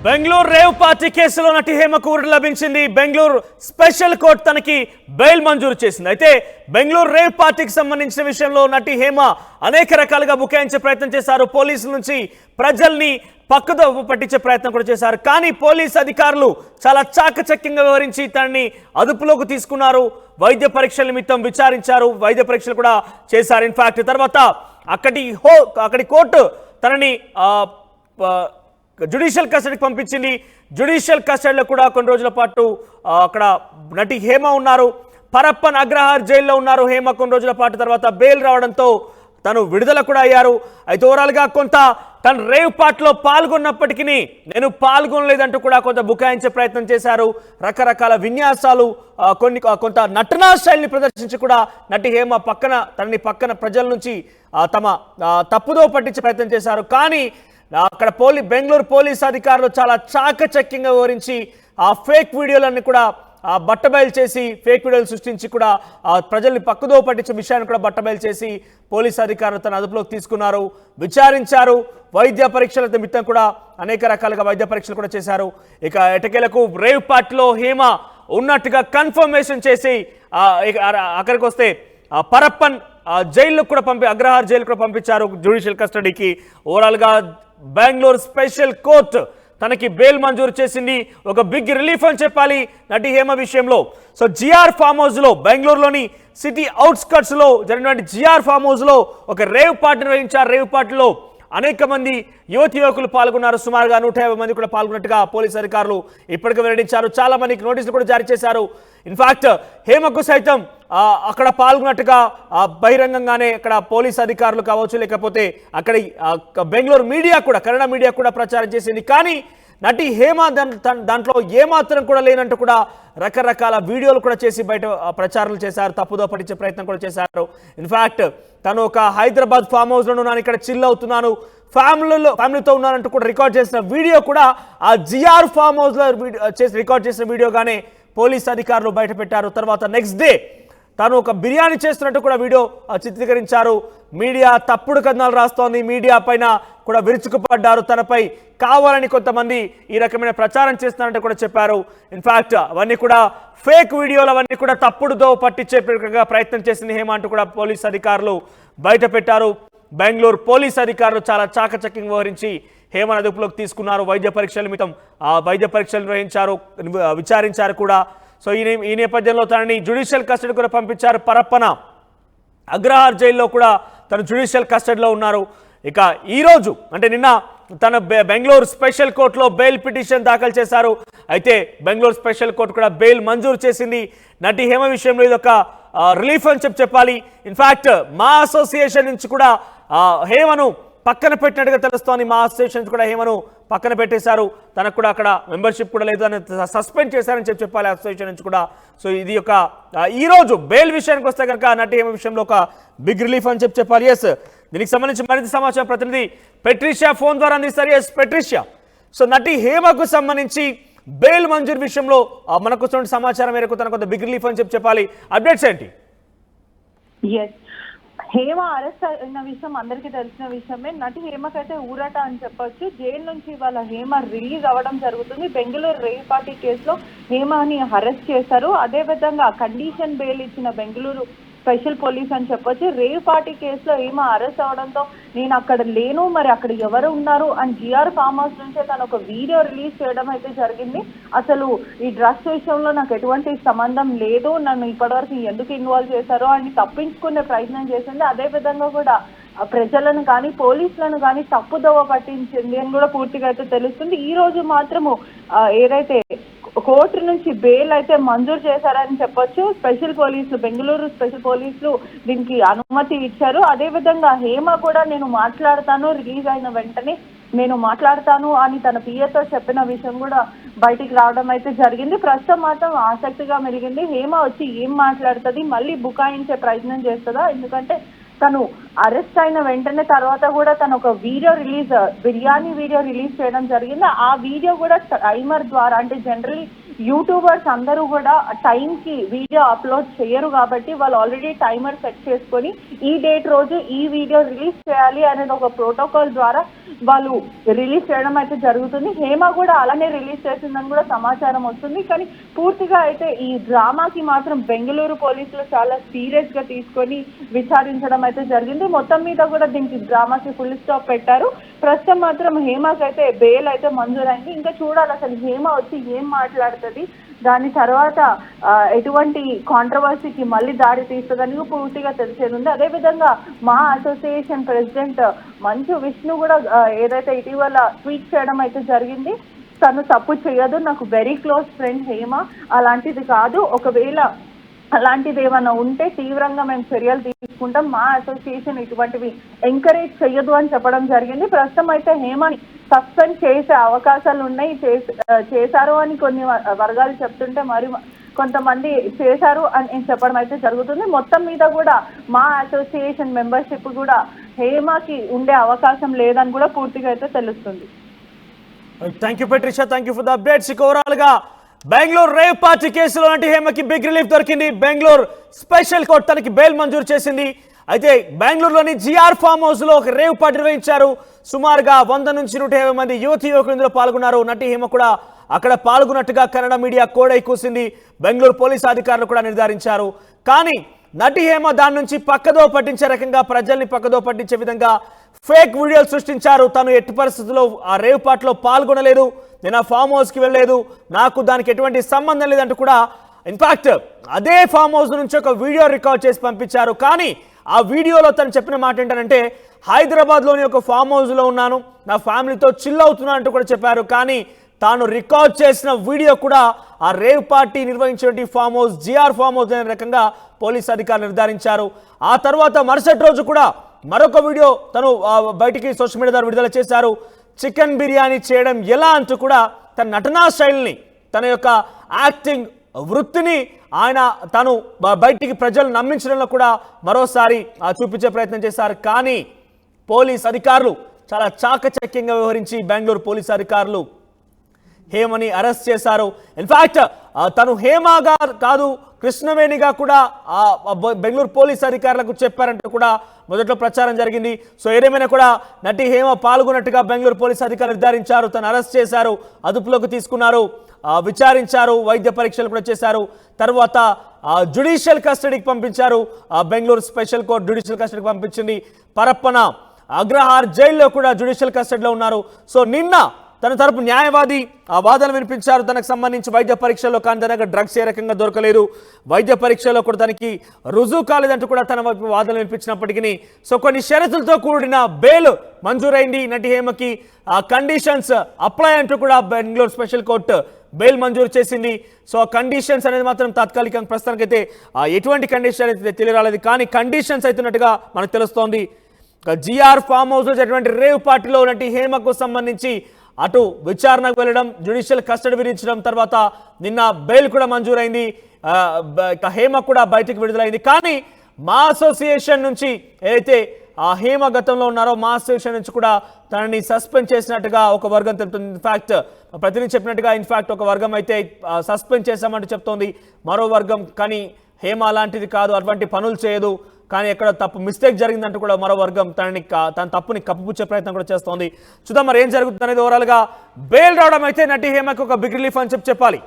Bengaluru rave party కేసులో నటి హేమకు ఊరట లభించింది. బెంగళూరు స్పెషల్ కోర్టు తనకి బెయిల్ మంజూరు చేసింది. అయితే బెంగళూరు రేవ్ పార్టీకి సంబంధించిన విషయంలో నటి హేమ అనేక రకాలుగా బుకాయించే ప్రయత్నం చేశారు. పోలీసుల నుంచి ప్రజల్ని పక్కదో పట్టించే ప్రయత్నం కూడా చేశారు. కానీ పోలీస్ అధికారులు చాలా చాకచక్యంగా వివరించి తనని అదుపులోకి తీసుకున్నారు. వైద్య పరీక్షల నిమిత్తం విచారించారు. వైద్య పరీక్షలు కూడా చేశారు. ఇన్ఫాక్ట్ తర్వాత అక్కడి కోర్టు తనని జ్యుడిషియల్ కస్టడీకి పంపించింది. జ్యుడిషియల్ కస్టడీలో కూడా కొన్ని రోజుల పాటు అక్కడ నటి హేమ ఉన్నారు. పరప్పన్ అగ్రహార్ జైల్లో ఉన్నారు హేమ కొన్ని రోజుల పాటు. తర్వాత బెయిల్ రావడంతో తను విడుదల కూడా అయ్యారు. అయితే ఓవరాల్గా తను రేవ్ పార్టీలో పాల్గొన్నప్పటికీ నేను పాల్గొనలేదంటూ కూడా కొంత బుకాయించే ప్రయత్నం చేశారు. రకరకాల విన్యాసాలు కొంత నటనా శైలిని ప్రదర్శించి కూడా నటి హేమ తనని పక్కన ప్రజల నుంచి తమ తప్పుదో పట్టించే ప్రయత్నం చేశారు. కానీ అక్కడ బెంగళూరు పోలీస్ అధికారులు చాలా చాకచక్యంగా వివరించి ఆ ఫేక్ వీడియోలన్నీ కూడా బట్టబయలు చేసి ఫేక్ వీడియోలు సృష్టించి కూడా ప్రజల్ని పక్కదో పట్టించే విషయాన్ని కూడా బట్టబయలు చేసి పోలీస్ అధికారులు తన అదుపులోకి తీసుకున్నారు, విచారించారు. వైద్య పరీక్షల నిమిత్తం కూడా అనేక రకాలుగా వైద్య పరీక్షలు కూడా చేశారు. ఇక ఎటకేలకు రేవ్ పార్టీలో హేమ ఉన్నట్టుగా కన్ఫర్మేషన్ చేసి అక్కడికి వస్తే పరప్పన్ జైల్లో కూడా అగ్రహార్ జైలు కూడా పంపించారు జ్యుడిషియల్ కస్టడీకి. ఓవరాల్గా బెంగళూరు స్పెషల్ కోర్టు తనకి బెయిల్ మంజూరు చేసింది. ఒక బిగ్ రిలీఫ్ అని చెప్పాలి నటి హేమ విషయంలో. సో జిఆర్ ఫామ్ హౌస్ లో బెంగళూరులోని సిటీ అవుట్స్కట్స్ లో జరిగినటువంటి జిఆర్ ఫామ్ హౌస్ లో ఒక రేవ్ పార్టీ నిర్వహించారు. రేవ్ పార్టీలో అనేక మంది యువకులు పాల్గొన్నారు. సుమారుగా 150 మంది కూడా పాల్గొన్నట్టుగా పోలీసు అధికారులు ఇప్పటికే వెల్లడించారు. చాలా మందికి నోటీసులు కూడా జారీ చేశారు. ఇన్ఫాక్ట్ హేమకు సైతం అక్కడ పాల్గొన్నట్టుగా బహిరంగంగానే అక్కడ పోలీసు అధికారులు కావచ్చు, లేకపోతే అక్కడ బెంగళూరు మీడియా కూడా, కన్నడ మీడియా కూడా ప్రచారం చేసింది. కానీ నటి హేమ దాంట్లో ఏమాత్రం కూడా లేనంటూ కూడా రకరకాల వీడియోలు కూడా చేసి బయట ప్రచారాలు చేశారు, తప్పుదో పట్టించే ప్రయత్నం కూడా చేశారు. ఇన్ఫాక్ట్ తను ఒక హైదరాబాద్ ఫామ్ హౌస్లో ఉన్నాను, ఇక్కడ చిల్ అవుతున్నాను, ఫ్యామిలీతో ఉన్నానంటూ కూడా రికార్డ్ చేసిన వీడియో కూడా ఆ జిఆర్ ఫామ్ హౌస్లో రికార్డ్ చేసిన వీడియోగానే పోలీస్ అధికారులు బయట పెట్టారు. తర్వాత నెక్స్ట్ డే తాను ఒక బిర్యానీ చేస్తున్నట్టు కూడా వీడియో చిత్రీకరించారు. మీడియా తప్పుడు కథనాలు రాస్తోంది, మీడియా పైన కూడా విరుచుకుపడ్డారు, తనపై కావాలని కొంతమంది ఈ రకమైన ప్రచారం చేస్తున్నారంటే కూడా చెప్పారు. ఇన్ఫాక్ట్ అవన్నీ కూడా ఫేక్ వీడియోలు, అవన్నీ కూడా తప్పుడుదో పట్టించే ప్రయత్నం చేసింది హేమ అంటూ కూడా పోలీస్ అధికారులు బయట పెట్టారు. బెంగళూరు పోలీస్ అధికారులు చాలా చాకచక్యంగా వ్యవహరించి హేమను అదుపులోకి తీసుకున్నారు. వైద్య పరీక్షల నిమిత్తం వైద్య పరీక్షలు నిర్వహించారు, విచారించారు కూడా. సో ఈ నేపథ్యంలో తనని జ్యుడిషియల్ కస్టడీ కూడా పంపించారు. పరప్పన అగ్రహార్ జైల్లో కూడా తను జ్యుడిషియల్ కస్టడీలో ఉన్నారు. ఇక ఈరోజు అంటే నిన్న తన బెంగళూరు స్పెషల్ కోర్టులో బెయిల్ పిటిషన్ దాఖలు చేశారు. అయితే బెంగళూరు స్పెషల్ కోర్టు కూడా బెయిల్ మంజూరు చేసింది. నటి హేమ విషయంలో ఇది ఒక రిలీఫ్ అని చెప్పాలి. ఇన్ఫాక్ట్ మా అసోసియేషన్ నుంచి కూడా హేమను పక్కన పెట్టినట్టుగా తెలుస్తోంది. మా అసోసియేషన్ కూడా హేమను పక్కన పెట్టేశారు. తనకు కూడా అక్కడ మెంబర్షిప్ కూడా లేదు అని సస్పెండ్ చేశారని చెప్పాలి అసోసియేషన్ నుంచి కూడా. సో ఇది ఒక ఈరోజు బెయిల్ విషయానికి వస్తే కనుక నటి హేమ విషయంలో ఒక బిగ్ రిలీఫ్ అని చెప్పాలి. ఎస్, దీనికి సంబంధించి మరింత సమాచారం ప్రతినిధి పెట్రిషియా ఫోన్ ద్వారా అందిస్తారు. ఎస్ పెట్రిషియా, సో నటి హేమకు సంబంధించి బెయిల్ మంజూరు విషయంలో మనకు వచ్చిన సమాచారం మేరకు తనకు కొంత బిగ్ రిలీఫ్ అని చెప్పాలి. అప్డేట్స్ ఏంటి? హేమ అరెస్ట్ అయిన విషయం అందరికీ తెలిసిన విషయమే. నటి హేమకైతే ఊరట అని చెప్పొచ్చు. జైలు నుంచి ఇవాళ హేమ రిలీజ్ అవ్వడం జరుగుతుంది. బెంగళూరు రేవ్ పార్టీ కేసులో హేమని అరెస్ట్ చేశారు. అదే విధంగా కండిషన్ బెయిల్ ఇచ్చిన బెంగళూరు స్పెషల్ పోలీస్ అని చెప్పొచ్చు. రేవ్ పార్టీ కేసులో హేమ అరెస్ట్ అవడంతో నేను అక్కడ లేను, మరి అక్కడ ఎవరు ఉన్నారు అని జిఆర్ ఫామ్ హౌస్ నుంచే తను ఒక వీడియో రిలీజ్ చేయడం అయితే జరిగింది. అసలు ఈ డ్రగ్స్ విషయంలో నాకు ఎటువంటి సంబంధం లేదు, నన్ను ఇప్పటివరకు ఎందుకు ఇన్వాల్వ్ చేశారో అని తప్పించుకునే ప్రయత్నం చేసింది. అదే విధంగా కూడా ప్రజలను కానీ పోలీసులను కానీ తప్పుదోవ పట్టించింది అని కూడా పూర్తిగా అయితే తెలుస్తుంది. ఈ రోజు మాత్రము ఏదైతే కోర్టు నుంచి బెయిల్ అయితే మంజూరు చేశారని చెప్పొచ్చు. బెంగళూరు స్పెషల్ పోలీసులు దీనికి అనుమతి ఇచ్చారు. అదే విధంగా హేమ కూడా నేను మాట్లాడతాను, రిలీజ్ అయిన వెంటనే నేను మాట్లాడతాను అని తన పిఏతో చెప్పిన విషయం కూడా బయటికి రావడం అయితే జరిగింది. ప్రస్తుతం మాత్రం ఆసక్తిగా మెలిగింది. హేమ వచ్చి ఏం మాట్లాడుతుంది, మళ్ళీ బుకాయించే ప్రయత్నం చేస్తుందా? ఎందుకంటే తను అరెస్ట్ అయిన వెంటనే తర్వాత కూడా తను ఒక బిర్యానీ వీడియో రిలీజ్ చేయడం జరిగింది. ఆ వీడియో కూడా టైమర్ ద్వారా, అంటే జనరల్లీ యూట్యూబర్స్ అందరూ కూడా టైంకి వీడియో అప్లోడ్ చేయరు కాబట్టి వాళ్ళు ఆల్రెడీ టైమర్ సెట్ చేసుకొని ఈ డేట్ రోజు ఈ వీడియో రిలీజ్ చేయాలి అనేది ఒక ప్రోటోకాల్ ద్వారా వాళ్ళు రిలీజ్ చేయడం అయితే జరుగుతుంది. హేమ కూడా అలానే రిలీజ్ చేసిందని కూడా సమాచారం వస్తుంది. కానీ పూర్తిగా అయితే ఈ డ్రామాకి మాత్రం బెంగళూరు పోలీసులు చాలా సీరియస్ గా తీసుకొని విచారించడం అయితే జరిగింది. మొత్తం మీద కూడా దీనికి డ్రామాకి ఫుల్ స్టాప్ పెట్టారు. ప్రస్తుతం మాత్రం హేమకి అయితే బెయిల్ అయితే మంజూరైంది. ఇంకా చూడాలి అసలు హేమ వచ్చి ఏం మాట్లాడుతుంది, దాని తర్వాత ఎటువంటి కాంట్రవర్సీకి మళ్ళీ దారి తీస్తుందని పూర్తిగా తెలిసేది ఉంది. అదేవిధంగా మా అసోసియేషన్ ప్రెసిడెంట్ మంచు విష్ణు కూడా ఏదైతే ఇటీవల ట్వీట్ చేయడం అయితే జరిగింది, తను తప్పు చేయదు, నాకు వెరీ క్లోజ్ ఫ్రెండ్ హేమ, అలాంటిది కాదు, ఒకవేళ అలాంటిది ఏమైనా ఉంటే తీవ్రంగా మేము చర్యలు తీసుకుంటాం, మా అసోసియేషన్ ఇటువంటివి ఎంకరేజ్ చేయదు అని చెప్పడం జరిగింది. ప్రస్తుతం అయితే హేమని సస్పెండ్ చేసే అవకాశాలు ఉన్నాయి, చేశారు అని కొన్ని వర్గాలు చెప్తుంటే మరి కొంతమంది చేశారు అని చెప్పడం అయితే జరుగుతుంది. మొత్తం మీద కూడా మా అసోసియేషన్ మెంబర్షిప్ కూడా హేమకి ఉండే అవకాశం లేదని కూడా పూర్తిగా అయితే తెలుస్తుంది. Thank you పెట్రిషా, thank you for the updates. Overall గా బెంగళూరు రేవ్ పార్టీ కేసులో అంటే హేమకి బిగ్ రిలీఫ్ దొరికింది. బెంగళూరు స్పెషల్ కోర్టు తనకి బెయిల్ మంజూరు చేసింది. అయితే బెంగళూరులోని జిఆర్ ఫామ్ హౌస్ లో ఒక రేవ్ పార్టీ నిర్వహించారు. సుమారుగా 100 నుంచి 150 మంది యువకులు ఇందులో పాల్గొన్నారు. నటి హేమ కూడా అక్కడ పాల్గొన్నట్టుగా కన్నడ మీడియా కోడై కూసింది. బెంగళూరు పోలీసు అధికారులు కూడా నిర్ధారించారు. కానీ నటి హేమ దాని నుంచి పక్కదో పట్టించే రకంగా, ప్రజల్ని పక్కదో పట్టించే విధంగా ఫేక్ వీడియోలు సృష్టించారు. తను ఎట్టి పరిస్థితుల్లో ఆ రేవ్ పార్టీలో పాల్గొనలేదు, నేను ఆ ఫామ్ హౌస్కి వెళ్ళలేదు, నాకు దానికి ఎటువంటి సంబంధం లేదంటూ కూడా ఇన్ఫాక్ట్ అదే ఫామ్ హౌస్ నుంచి ఒక వీడియో రికార్డ్ చేసి పంపించారు. కానీ ఆ వీడియోలో తను చెప్పిన మాట ఏంటంటే హైదరాబాద్లోని ఒక ఫామ్ హౌస్లో ఉన్నాను, నా ఫ్యామిలీతో చిల్ అవుతున్నాను అంటూ కూడా చెప్పారు. కానీ తాను రికార్డ్ చేసిన వీడియో కూడా ఆ రేవ్ పార్టీ నిర్వహించిన farm house GR farm house అనే రకంగా పోలీసు అధికారులు నిర్ధారించారు. ఆ తర్వాత మరుసటి రోజు కూడా మరొక వీడియో తను బయటికి సోషల్ మీడియా ద్వారా విడుదల చేశారు. చికెన్ బిర్యానీ చేయడం ఎలా అంటూ కూడా తన నటనా శైలిని, తన యొక్క యాక్టింగ్ వృత్తిని తను బయటికి ప్రజలు నమ్మించడంలో కూడా మరోసారి చూపించే ప్రయత్నం చేశారు. కానీ పోలీస్ అధికారులు చాలా చాకచక్యంగా వ్యవహరించి బెంగళూరు పోలీసు అధికారులు హేమని అరెస్ట్ చేశారు. ఇన్ఫాక్ట్ తను హేమగా కాదు, కృష్ణవేణిగా కూడా బెంగళూరు పోలీసు అధికారులకు చెప్పారంటూ కూడా మొదట్లో ప్రచారం జరిగింది. సో ఏదేమైనా కూడా నటి హేమ పాల్గొన్నట్టుగా బెంగళూరు పోలీసు అధికారులు నిర్ధారించారు. తను అరెస్ట్ చేశారు, అదుపులోకి తీసుకున్నారు, విచారించారు, వైద్య పరీక్షలు కూడా చేశారు. తర్వాత జ్యుడిషియల్ కస్టడీకి పంపించారు. బెంగళూరు స్పెషల్ కోర్టు జ్యుడిషియల్ కస్టడీకి పంపించింది. పరప్పన అగ్రహార్ జైల్లో కూడా జ్యుడిషియల్ కస్టడీలో ఉన్నారు. సో నిన్న తన తరపు న్యాయవాది వాదన వినిపించారు తనకు సంబంధించి వైద్య పరీక్షల్లో. కానీ తన దగ్గర డ్రగ్స్ ఏ రకంగా దొరకలేదు, వైద్య పరీక్షలో కూడా తనకి రుజువు కాలేదంటూ కూడా తన వైపు వాదన వినిపించినప్పటికీ సో కొన్ని షరతులతో కూడిన బెయిల్ మంజూరైంది నటి హేమకి. కండిషన్స్ అప్లై అంటూ కూడా బెంగళూరు స్పెషల్ కోర్టు బెయిల్ మంజూరు చేసింది. సో కండిషన్స్ అనేది మాత్రం తాత్కాలికంగా ప్రస్తుతానికైతే ఎటువంటి కండిషన్ అయితే తెలియరాలేదు. కానీ కండిషన్స్ అవుతున్నట్టుగా మనకు తెలుస్తోంది. జిఆర్ ఫామ్ హౌస్ జరిగినటువంటి రేవ్ పార్టీలో నటి హేమకు సంబంధించి అటు విచారణకు వెళ్ళడం, జ్యుడిషియల్ కస్టడీ విధించడం, తర్వాత నిన్న బెయిల్ కూడా మంజూరైంది. హేమ కూడా బయటకు విడుదలైంది. కానీ మా అసోసియేషన్ నుంచి ఏదైతే హేమ గతంలో ఉన్నారో మా అసోసియేషన్ నుంచి కూడా తనని సస్పెండ్ చేసినట్టుగా ఒక వర్గం తెలుపుతుంది. ఇన్ఫాక్ట్ ప్రతినిధి చెప్పినట్టుగా ఇన్ఫాక్ట్ ఒక వర్గం అయితే సస్పెండ్ చేశామంటూ చెప్తోంది. మరో వర్గం కానీ హేమ అలాంటిది కాదు, అటువంటి పనులు చేయదు, కానీ ఎక్కడ తప్పు మిస్టేక్ జరిగిందంటూ కూడా మరో వర్గం తన తప్పుని కప్పిపుచ్చే ప్రయత్నం కూడా చేస్తోంది. చూద్దాం మరి ఏం జరుగుతుంది అనేది. ఓవరాల్గా బెయిల్ రావడం అయితే నటి హేమకు ఒక బిగ్ రిలీఫ్ అని చెప్పాలి.